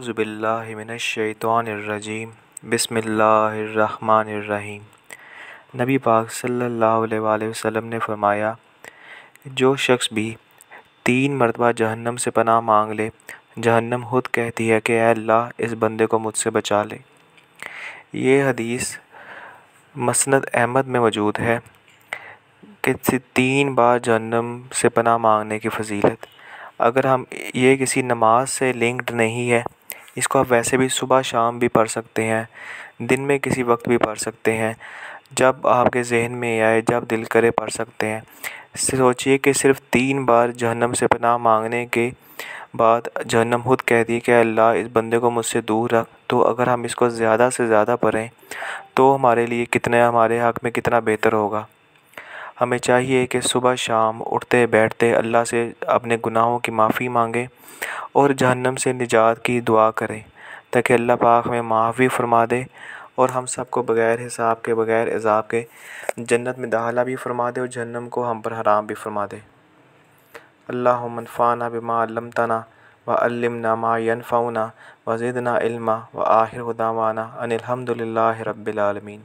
अऊज़ु बिल्लाहि मिनश्शैतानिर्रजीम बिस्मिल्लाहिर्रहमानिर्रहीम। नबी पाक सल्लल्लाहु अलैहि वसल्लम ने फरमाया, जो शख्स भी 3 मरतबा जहन्नम से पनाह मांग ले, जहन्नम खुद कहती है कि ऐ अल्लाह, इस बंदे को मुझसे बचा ले। ये हदीस मसनद अहमद में मौजूद है कि 3 बार जहन्नम से पनाह मांगने की फ़जीलत। अगर हम ये किसी नमाज से लिंक्ड नहीं है, इसको आप वैसे भी सुबह शाम भी पढ़ सकते हैं, दिन में किसी वक्त भी पढ़ सकते हैं, जब आपके जहन में आए, जब दिल करे पढ़ सकते हैं। सोचिए कि सिर्फ़ 3 बार जहन्नम से पनाह मांगने के बाद जहन्नम खुद कहती है कि अल्लाह, इस बंदे को मुझसे दूर रख। तो अगर हम इसको ज़्यादा से ज़्यादा पढ़ें तो हमारे लिए कितना, हमारे हक़ में कितना बेहतर होगा। हमें चाहिए कि सुबह शाम उठते बैठते अल्लाह से अपने गुनाहों की माफ़ी मांगें और जहन्नम से निजात की दुआ करें, ताकि अल्लाह पाक हमें माफ़ भी फरमा दे और हम सबको बग़ैर हिसाब के, बग़ैर अज़ाब के जन्नत में दाखिला भी फरमा दे और जहन्नम को हम पर हराम भी फरमा दे। अल्लाहुम्मा अन्फ़अना बिमा अल्लमतना व अल्लिमना मा यनफ़अुना व ज़िदना इल्मा व आखिर दावाना अनिल हम्दुलिल्लाहि रब्बिल आलमीन।